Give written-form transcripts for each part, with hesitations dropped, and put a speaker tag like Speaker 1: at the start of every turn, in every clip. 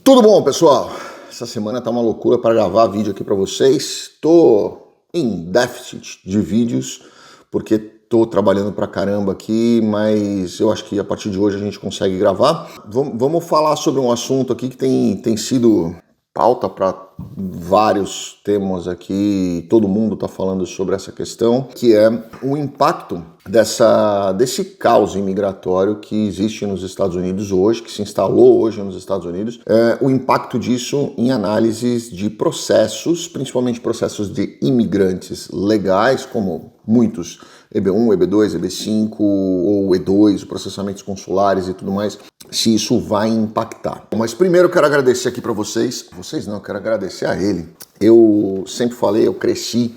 Speaker 1: Tudo bom, pessoal? Essa semana tá uma loucura para gravar vídeo aqui para vocês. Tô em déficit de vídeos porque tô trabalhando pra caramba aqui, mas eu acho que a partir de hoje a gente consegue gravar. Vamos falar sobre um assunto aqui que tem sido pauta para vários temas aqui, todo mundo está falando sobre essa questão, que é o impacto desse caos imigratório que existe nos Estados Unidos hoje, que se instalou hoje nos Estados Unidos, o impacto disso em análises de processos, principalmente processos de imigrantes legais, como muitos EB1, EB2, EB5 ou E2, processamentos consulares e tudo mais, se isso vai impactar. Mas primeiro eu quero agradecer aqui para vocês não, eu quero agradecer a ele. Eu sempre falei, eu cresci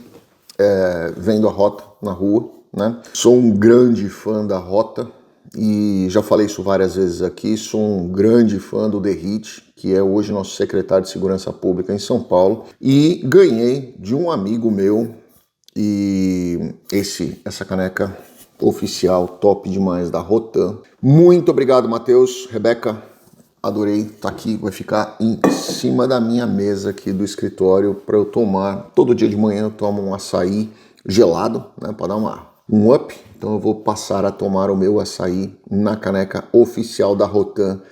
Speaker 1: vendo a Rota na rua, né? Sou um grande fã da Rota e já falei isso várias vezes aqui, sou um grande fã do Derrit, que é hoje nosso secretário de Segurança Pública em São Paulo, e ganhei de um amigo meu e essa caneca oficial top demais da Rotan. Muito obrigado, Matheus, Rebeca, adorei estar aqui, vai ficar em cima da minha mesa aqui do escritório para eu tomar. Todo dia de manhã eu tomo um açaí gelado, né, para dar um up. Então eu vou passar a tomar o meu açaí na caneca oficial da Rotan.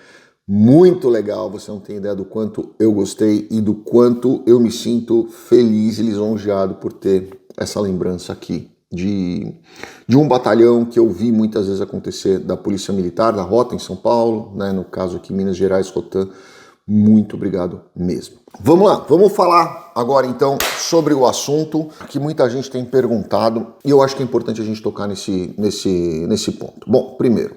Speaker 1: Muito legal, você não tem ideia do quanto eu gostei e do quanto eu me sinto feliz e lisonjeado por ter essa lembrança aqui de um batalhão que eu vi muitas vezes acontecer, da Polícia Militar, da Rota em São Paulo, né, no caso aqui Minas Gerais, Rotan. Muito obrigado mesmo. Vamos lá, vamos falar agora então sobre o assunto que muita gente tem perguntado e eu acho que é importante a gente tocar nesse ponto. Bom, primeiro,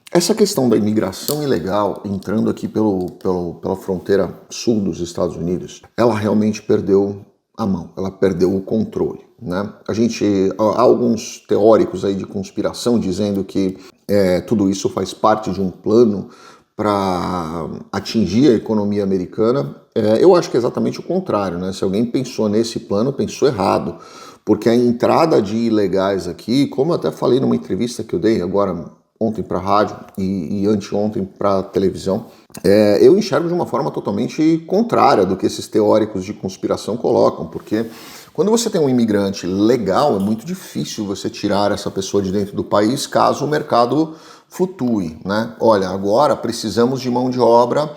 Speaker 1: essa questão da imigração ilegal entrando aqui pela fronteira sul dos Estados Unidos, ela realmente perdeu a mão, ela perdeu o controle, né? Há alguns teóricos aí de conspiração dizendo que tudo isso faz parte de um plano para atingir a economia americana. Eu acho que é exatamente o contrário, né? Se alguém pensou nesse plano, pensou errado, porque a entrada de ilegais aqui, como eu até falei numa entrevista que eu dei agora ontem para a rádio e anteontem para a televisão, eu enxergo de uma forma totalmente contrária do que esses teóricos de conspiração colocam, porque quando você tem um imigrante legal, é muito difícil você tirar essa pessoa de dentro do país caso o mercado flutue, né? Olha, agora precisamos de mão de obra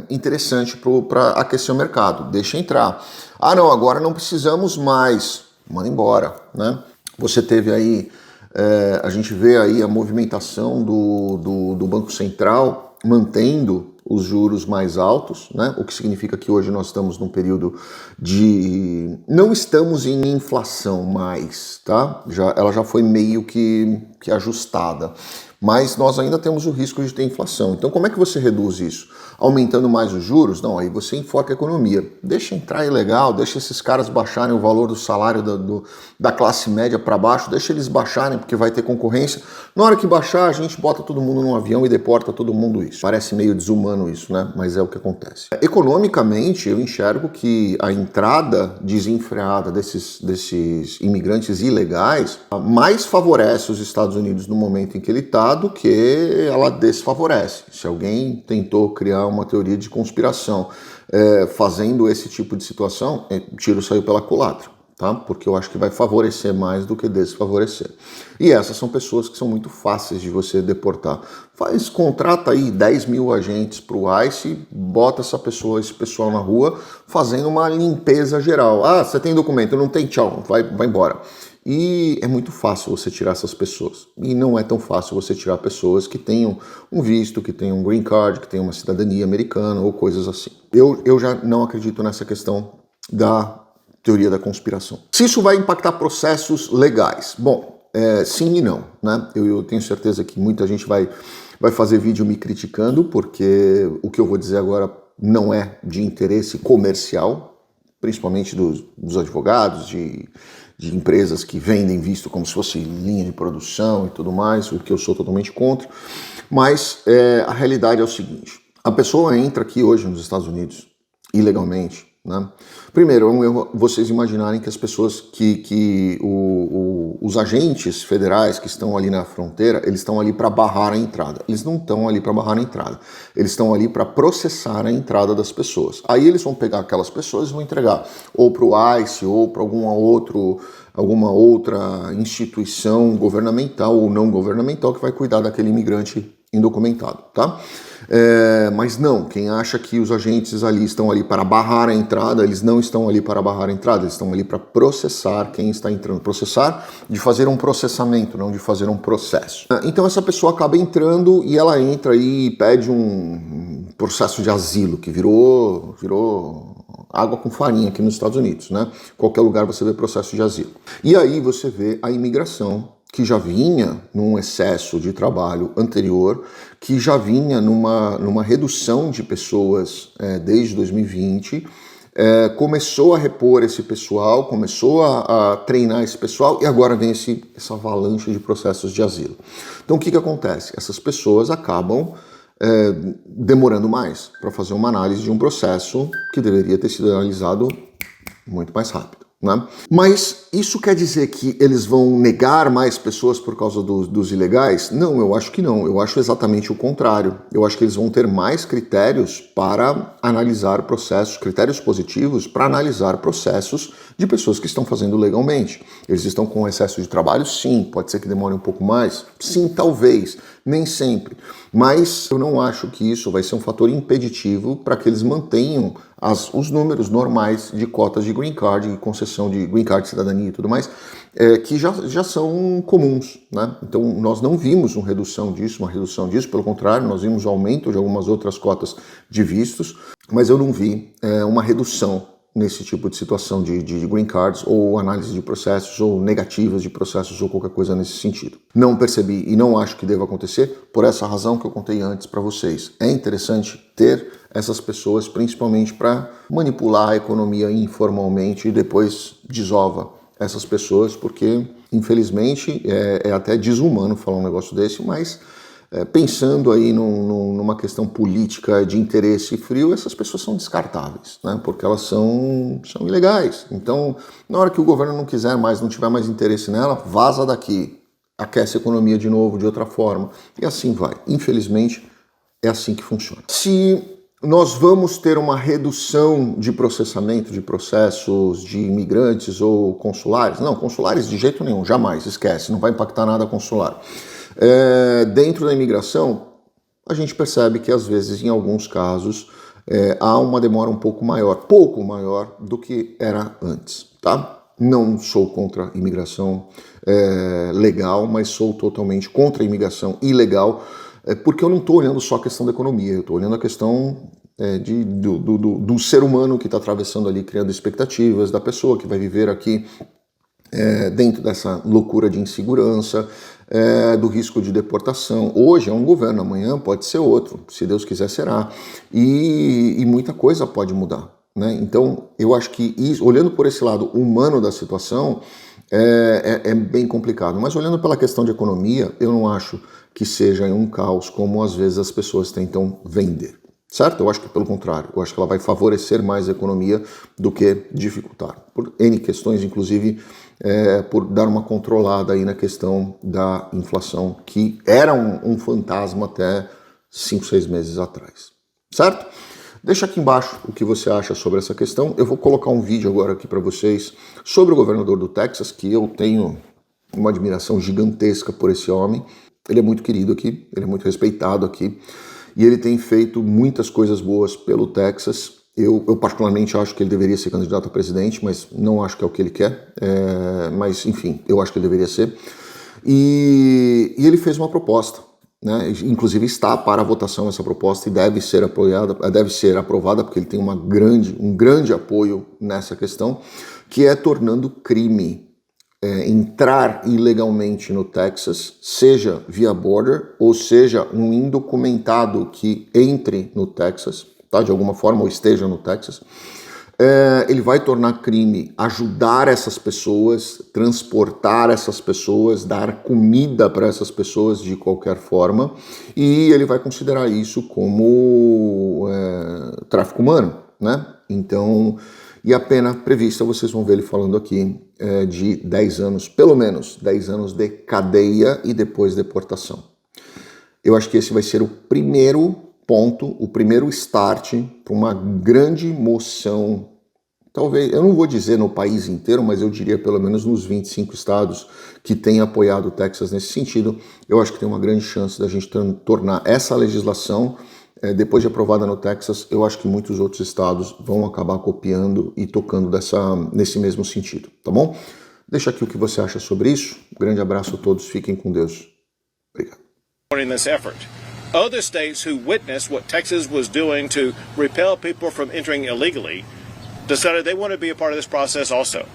Speaker 1: interessante para aquecer o mercado, deixa entrar. Ah não, agora não precisamos mais, manda embora, né? Você teve aí, a gente vê aí a movimentação do Banco Central mantendo os juros mais altos, né? O que significa que hoje nós estamos num período de... não estamos em inflação mais, tá? Ela já foi meio que ajustada, mas nós ainda temos o risco de ter inflação. Então como é que você reduz isso? Aumentando mais os juros? Não, aí você enfoca a economia. Deixa entrar ilegal, deixa esses caras baixarem o valor do salário da classe média para baixo, deixa eles baixarem porque vai ter concorrência. Na hora que baixar, a gente bota todo mundo num avião e deporta todo mundo isso. Parece meio desumano isso, né? Mas é o que acontece. Economicamente, eu enxergo que a entrada desenfreada desses imigrantes ilegais mais favorece os Estados Unidos no momento em que ele está do que ela desfavorece. Se alguém tentou criar uma teoria de conspiração fazendo esse tipo de situação, tiro saiu pela culatra, tá? Porque eu acho que vai favorecer mais do que desfavorecer. E essas são pessoas que são muito fáceis de você deportar. Contrata aí 10 mil agentes para o ICE, bota esse pessoal na rua fazendo uma limpeza geral. Ah, você tem documento? Não tem? Tchau, vai embora. E é muito fácil você tirar essas pessoas. E não é tão fácil você tirar pessoas que tenham um visto, que tenham um green card, que tenham uma cidadania americana ou coisas assim. Eu já não acredito nessa questão da teoria da conspiração. Se isso vai impactar processos legais? Bom, sim e não, né? Eu tenho certeza que muita gente vai fazer vídeo me criticando, porque o que eu vou dizer agora não é de interesse comercial, principalmente dos advogados, de empresas que vendem visto como se fosse linha de produção e tudo mais, o que eu sou totalmente contra. Mas a realidade é o seguinte: a pessoa entra aqui hoje nos Estados Unidos ilegalmente, né? Primeiro, é um erro vocês imaginarem que as pessoas, os agentes federais que estão ali na fronteira, eles estão ali para barrar a entrada. Eles não estão ali para barrar a entrada. Eles estão ali para processar a entrada das pessoas. Aí eles vão pegar aquelas pessoas e vão entregar ou para o ICE ou para alguma outra instituição governamental ou não governamental que vai cuidar daquele imigrante indocumentado, tá? Mas não, quem acha que os agentes ali estão ali para barrar a entrada, eles não estão ali para barrar a entrada, eles estão ali para processar quem está entrando. Processar de fazer um processamento, não de fazer um processo. Então essa pessoa acaba entrando e ela entra aí e pede um processo de asilo, que virou água com farinha aqui nos Estados Unidos, né? Qualquer lugar você vê processo de asilo. E aí você vê a imigração, que já vinha num excesso de trabalho anterior, que já vinha numa redução de pessoas desde 2020, começou a repor esse pessoal, começou a treinar esse pessoal e agora vem essa avalanche de processos de asilo. Então o que acontece? Essas pessoas acabam demorando mais para fazer uma análise de um processo que deveria ter sido analisado muito mais rápido, né? Mas isso quer dizer que eles vão negar mais pessoas por causa dos ilegais? Não, eu acho que não. Eu acho exatamente o contrário. Eu acho que eles vão ter mais critérios para analisar processos, critérios positivos para analisar processos de pessoas que estão fazendo legalmente. Eles estão com excesso de trabalho? Sim. Pode ser que demore um pouco mais? Sim, talvez. Nem sempre. Mas eu não acho que isso vai ser um fator impeditivo para que eles mantenham os números normais de cotas de green card e concessão de green card, cidadania e tudo mais, que já são comuns, né? Então nós não vimos uma redução disso, pelo contrário, nós vimos o aumento de algumas outras cotas de vistos, mas eu não vi uma redução nesse tipo de situação de green cards ou análise de processos ou negativas de processos ou qualquer coisa nesse sentido. Não percebi e não acho que deva acontecer por essa razão que eu contei antes para vocês. É interessante ter essas pessoas principalmente para manipular a economia informalmente e depois desova essas pessoas, porque infelizmente é até desumano falar um negócio desse, mas pensando aí numa questão política de interesse frio, essas pessoas são descartáveis, né? Porque elas são ilegais. Então, na hora que o governo não quiser mais, não tiver mais interesse nela, vaza daqui, aquece a economia de novo, de outra forma, e assim vai. Infelizmente, é assim que funciona. Se nós vamos ter uma redução de processamento de processos de imigrantes ou consulares, não, consulares de jeito nenhum, jamais, esquece, não vai impactar nada consular. Dentro da imigração, a gente percebe que às vezes, em alguns casos, há uma demora um pouco maior do que era antes, tá? Não sou contra a imigração legal, mas sou totalmente contra a imigração ilegal, porque eu não estou olhando só a questão da economia, eu estou olhando a questão do ser humano que está atravessando ali, criando expectativas, da pessoa que vai viver aqui dentro dessa loucura de insegurança, do risco de deportação. Hoje é um governo, amanhã pode ser outro, se Deus quiser será, e muita coisa pode mudar, né? Então eu acho que isso, olhando por esse lado humano da situação, é bem complicado, mas olhando pela questão de economia, eu não acho que seja um caos como às vezes as pessoas tentam vender. Certo? Eu acho que pelo contrário, eu acho que ela vai favorecer mais a economia do que dificultar, por N questões, inclusive por dar uma controlada aí na questão da inflação, que era um fantasma até 5, 6 meses atrás. Certo? Deixa aqui embaixo o que você acha sobre essa questão. Eu vou colocar um vídeo agora aqui para vocês sobre o governador do Texas, que eu tenho uma admiração gigantesca por esse homem. Ele é muito querido aqui, ele é muito respeitado aqui. E ele tem feito muitas coisas boas pelo Texas. Eu particularmente acho que ele deveria ser candidato a presidente, mas não acho que é o que ele quer. Mas, enfim, eu acho que ele deveria ser. E ele fez uma proposta, né? Inclusive está para a votação essa proposta e deve ser aprovada, porque ele tem um grande apoio nessa questão, que é tornando crime entrar ilegalmente no Texas, seja via border, ou seja, um indocumentado que entre no Texas, tá, de alguma forma, ou esteja no Texas, ele vai tornar crime ajudar essas pessoas, transportar essas pessoas, dar comida para essas pessoas de qualquer forma, e ele vai considerar isso como tráfico humano, né? Então, e a pena prevista, vocês vão ver ele falando aqui, de 10 anos, pelo menos 10 anos de cadeia e depois deportação. Eu acho que esse vai ser o primeiro ponto, o primeiro start para uma grande moção, talvez, eu não vou dizer no país inteiro, mas eu diria pelo menos nos 25 estados que têm apoiado o Texas nesse sentido. Eu acho que tem uma grande chance da gente tornar essa legislação, depois de aprovada no Texas, eu acho que muitos outros estados vão acabar copiando e tocando nesse mesmo sentido, tá bom? Deixa aqui o que você acha sobre isso. Um grande abraço a todos, fiquem com Deus. Obrigado.
Speaker 2: In this effort. Other states who witnessed what Texas was doing to repel people from entering illegally decided they want to be a part of this process also.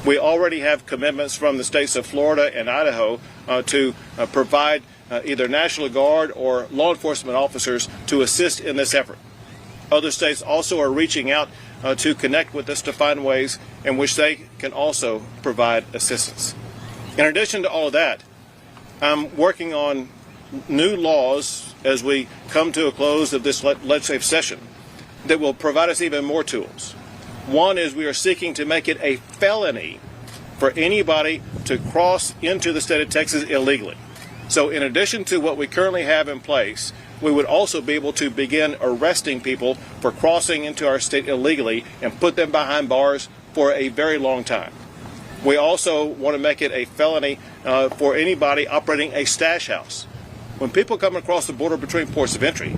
Speaker 2: We already have commitments from the states of Florida and Idaho to provide either National Guard or law enforcement officers to assist in this effort. Other states also are reaching out to connect with us to find ways in which they can also provide assistance. In addition to all of that, I'm working on new laws as we come to a close of this legislative session that will provide us even more tools. One is we are seeking to make it a felony for anybody to cross into the state of Texas illegally. So in addition to what we currently have in place, we would also be able to begin arresting people for crossing into our state illegally and put them behind bars for a very long time. We also want to make it a felony for anybody operating a stash house. When people come across the border between ports of entry,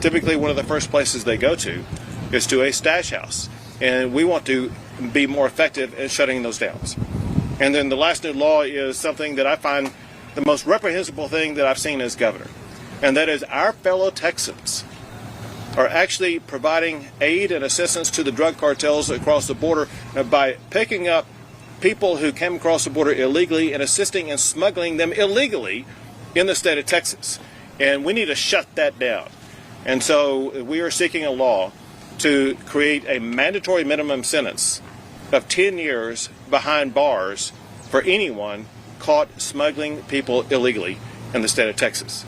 Speaker 2: typically one of the first places they go to is to a stash house. And we want to be more effective in shutting those down. And then the last new law is something that I find the most reprehensible thing that I've seen as governor. And that is our fellow Texans are actually providing aid and assistance to the drug cartels across the border by picking up people who came across the border illegally and assisting in smuggling them illegally in the state of Texas. And we need to shut that down. And so we are seeking a law to create a mandatory minimum sentence of 10 years behind bars for anyone caught smuggling people illegally in the state of Texas.